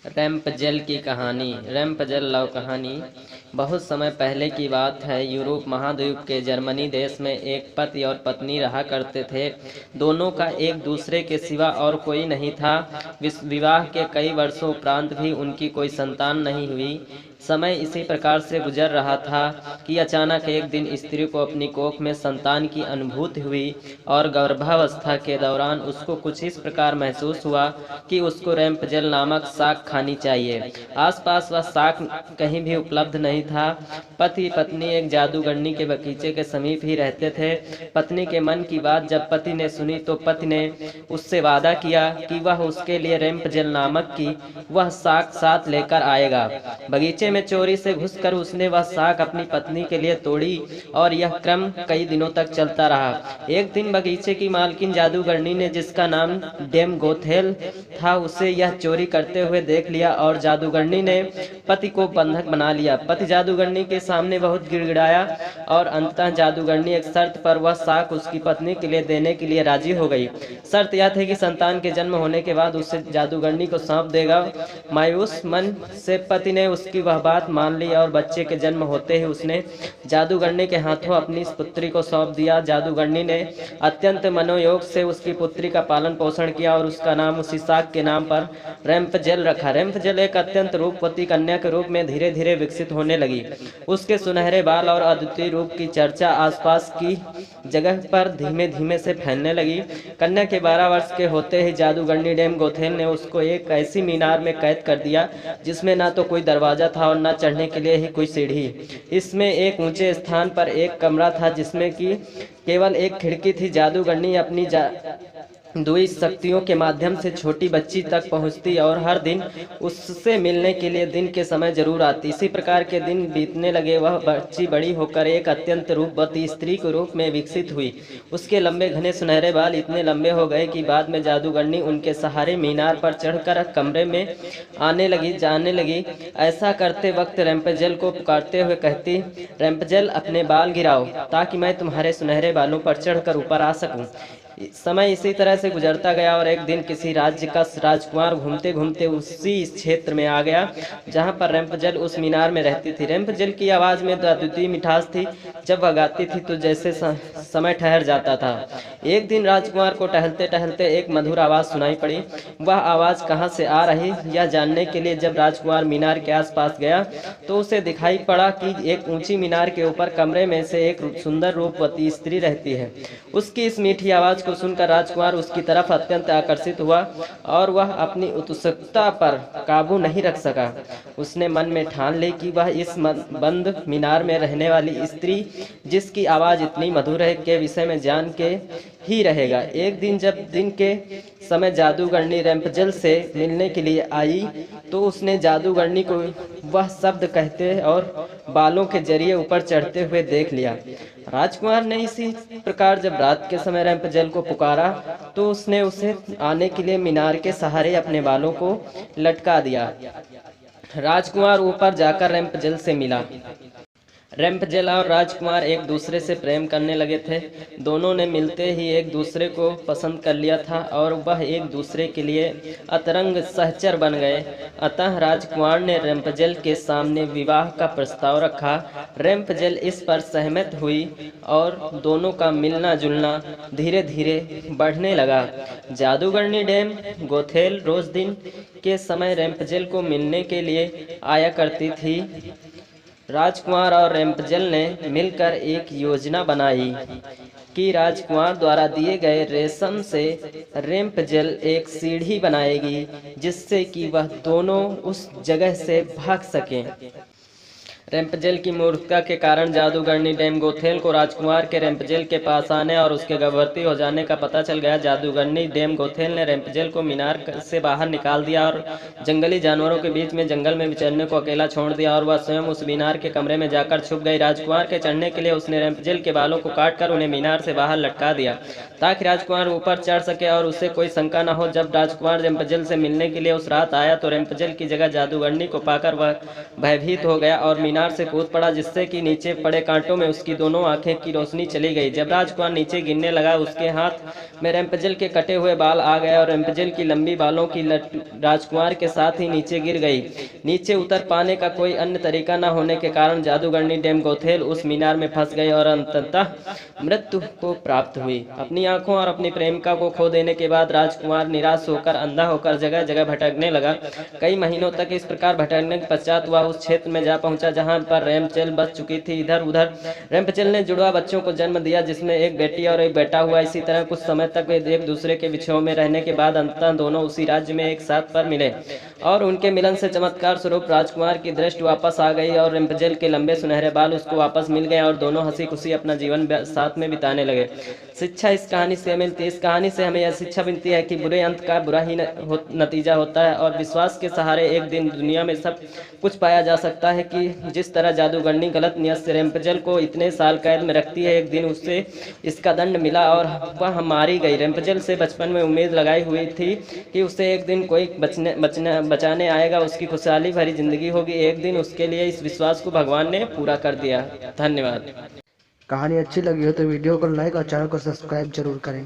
रैम्पजेल की कहानी। रैम्पजेल लव कहानी बहुत समय पहले की बात है। यूरोप महाद्वीप के जर्मनी देश में एक पति और पत्नी रहा करते थे। दोनों का एक दूसरे के सिवा और कोई नहीं था। विवाह के कई वर्षों उपरांत भी उनकी कोई संतान नहीं हुई। समय इसी प्रकार से गुजर रहा था कि अचानक एक दिन स्त्री को अपनी कोख में संतान की अनुभूति हुई और गर्भावस्था के दौरान उसको कुछ इस प्रकार महसूस हुआ कि उसको रैम्पजेल नामक शाक खानी चाहिए। आसपास वह शाक कहीं भी उपलब्ध नहीं था। पति पत्नी एक जादूगरनी के बगीचे के समीप ही रहते थे। पत्नी के मन की बात जब पति ने सुनी तो पति ने उससे वादा किया कि वह उसके लिए रैम्पजेल नामक की वह शाक साथ लेकर आएगा। बगीचे में चोरी से घुसकर उसने वह शाक अपनी पत्नी के लिए तोड़ी और यह क्रम कई दिनों तक चलता रहा। एक दिन बगीचे की मालकिन जादूगरनी ने, जिसका नाम डेम गोथेल था, उसे यह चोरी करते हुए देख लिया और जादूगरनी ने पति को बंधक बना लिया। पति जादूगरनी के सामने बहुत गिड़गिड़ाया और अंततः जादूगरनी एक शर्त पर वह शाक उसकी पत्नी के लिए देने के लिए राजी हो गई। शर्त यह थी कि संतान के जन्म होने के बाद उसे जादूगरनी को सौंप देगा। मायूस मन से पति ने उसकी वह बात मान ली और बच्चे के जन्म होते ही उसने जादूगरनी के हाथों अपनी इस पुत्री को सौंप दिया। जादूगरनी ने अत्यंत मनोयोग से उसकी पुत्री का पालन पोषण किया और उसका नाम उसी शाक के नाम पर रैम्पजेल रखा। रैम्पजेल एक अत्यंत रूपवती कन्या के रूप में धीरे धीरे विकसित होने लगी। उसके सुनहरे बाल और अद्वितीय रूप की चर्चा आसपास की जगह पर धीमे धीमे से फैलने लगी। कन्या के 12 वर्ष के होते ही जादूगरनी डेम गोथेल ने उसको एक ऐसी मीनार में कैद कर दिया जिसमें ना तो कोई दरवाजा था और न चढ़ने के लिए ही कोई सीढ़ी। इसमें एक ऊंचे स्थान पर एक कमरा था जिसमें कि केवल एक खिड़की थी। जादूगरनी अपनी दुई शक्तियों के माध्यम से छोटी बच्ची तक पहुंचती और हर दिन उससे मिलने के लिए दिन के समय जरूर आती। इसी प्रकार के दिन बीतने लगे। वह बच्ची बड़ी होकर एक अत्यंत रूपवती स्त्री के रूप में विकसित हुई। उसके लंबे घने सुनहरे बाल इतने लंबे हो गए कि बाद में जादूगरनी उनके सहारे मीनार पर चढ़कर कमरे में आने लगी जाने लगी। ऐसा करते वक्त रैम्पजेल को पुकारते हुए कहती, रैम्पजेल अपने बाल गिराओ ताकि मैं तुम्हारे सुनहरे बालों पर चढ़कर ऊपर आ सकूं। समय इसी तरह से गुजरता गया और एक दिन किसी राज्य का राजकुमार घूमते घूमते उसी क्षेत्र में आ गया जहां पर रैम्पजेल उस मीनार में रहती थी। रैम्पजेल की आवाज़ में अद्वितीय मिठास थी। जब वह गाती थी तो जैसे समय ठहर जाता था। एक दिन राजकुमार को टहलते टहलते एक मधुर आवाज़ सुनाई पड़ी। वह आवाज़ कहाँ से आ रही यह जानने के लिए जब राजकुमार मीनार के आसपास गया तो उसे दिखाई पड़ा कि एक ऊंची मीनार के ऊपर कमरे में से एक सुंदर रूपवती स्त्री रहती है। उसकी इस मीठी आवाज़ को सुनकर राजकुमार उसकी तरफ अत्यंत आकर्षित हुआ और वह अपनी उत्सुकता पर काबू नहीं रख सका। उसने मन में ठान ली कि वह इस बंद मीनार में रहने वाली स्त्री जिसकी आवाज़ इतनी मधुर है के विषय में जान के ही रहेगा। एक दिन जब दिन के समय जादूगरनी रैम्पजेल से मिलने के लिए आई तो उसने जादूगरनी को वह शब्द कहते और बालों के जरिए ऊपर चढ़ते हुए देख लिया। राजकुमार ने इसी प्रकार जब रात के समय रैम्पजेल को पुकारा तो उसने उसे आने के लिए मीनार के सहारे अपने बालों को लटका दिया। राजकुमार ऊपर जाकर रैम्पजेल से मिला। रैम्पजेल और राजकुमार एक दूसरे से प्रेम करने लगे थे। दोनों ने मिलते ही एक दूसरे को पसंद कर लिया था और वह एक दूसरे के लिए अतरंग सहचर बन गए। अतः राजकुमार ने रैम्पजेल के सामने विवाह का प्रस्ताव रखा। रैम्पजेल इस पर सहमत हुई और दोनों का मिलना जुलना धीरे धीरे बढ़ने लगा। जादूगरनी डेम गोथेल रोज दिन के समय रैम्पजेल को मिलने के लिए आया करती थी। राजकुमार और रैम्पजेल ने मिलकर एक योजना बनाई कि राजकुमार द्वारा दिए गए रेशम से रैम्पजेल एक सीढ़ी बनाएगी जिससे कि वह दोनों उस जगह से भाग सकें। रैम्पजेल की मूर्खता के कारण जादूगरनी डेम गोथेल को राजकुमार के रैम्पजेल के पास आने और उसके गर्भवती हो जाने का पता चल गया। जादूगरनी डेम गोथेल ने रैम्पजेल को मीनार से बाहर निकाल दिया और जंगली जानवरों के बीच में जंगल में विचरने को अकेला छोड़ दिया और वह स्वयं उस मीनार के कमरे में जाकर छुप गई। राजकुमार के चढ़ने के लिए उसने रैम्पजेल के बालों को काटकर उन्हें मीनार से बाहर लटका दिया ताकि राजकुमार ऊपर चढ़ सके और उसे कोई शंका न हो। जब राजकुमार रैम्पजेल से मिलने के लिए उस रात आया तो रैम्पजेल की जगह जादूगरनी को पाकर वह भयभीत हो गया और मीनार मीनार से कूद पड़ा, जिससे कि नीचे पड़े कांटों में उसकी दोनों आंखें की रोशनी चली गई। जब राजकुमार नीचे गिरने लगा, उसके हाथ में रेम्पजल के कटे हुए बाल आ गए और रेम्पजल की लंबी बालों की लट राजकुमार के साथ ही नीचे गिर गई। नीचे उतर पाने का कोई अन्य तरीका न होने के कारण जादूगरनी डेमगोथेल उस मीनार में फंस गई और अंततः मृत्यु को प्राप्त हुई। अपनी आंखों और अपनी प्रेमिका को खो देने के बाद राजकुमार निराश होकर, अंधा होकर जगह जगह भटकने लगा। कई महीनों तक इस प्रकार भटकने के पश्चात वह उस क्षेत्र में जा पहुंचा जहां पर रेम्पजल बच चुकी थी। इधर उधर रेम्पजल ने जुड़वा बच्चों को जन्म दिया, जिसमें एक बेटी और एक बेटा हुआ। इसी तरह कुछ समय तक वे एक दूसरे के विछोह में रहने के बाद अंततः दोनों उसी राज्य में एक साथ पर मिले और उनके मिलन से चमत्कार स्वरूप राजकुमार की दृष्टि वापस आ गई और रेम्पजल के लंबे सुनहरे बाल उसको वापस मिल गए और दोनों हंसी खुशी अपना जीवन साथ में बिताने लगे। शिक्षा इस कहानी से मिलती है। इस कहानी से हमें यह शिक्षा मिलती है कि बुरे अंत का बुरा ही नतीजा होता है और विश्वास के सहारे एक दिन दुनिया में सब कुछ पाया जा सकता है। कि जिस तरह जादूगरनी गलत नियत से रेम्पजल को इतने साल कैद में रखती है, एक दिन उससे इसका दंड मिला और वह मारी गई। रेम्पजल से बचपन में उम्मीद लगाई हुई थी कि उसे एक दिन कोई बचाने आएगा, उसकी खुशहाली भरी जिंदगी होगी। एक दिन उसके लिए इस विश्वास को भगवान ने पूरा कर दिया। धन्यवाद। कहानी अच्छी लगी हो तो वीडियो को लाइक और चैनल को सब्सक्राइब जरूर करें।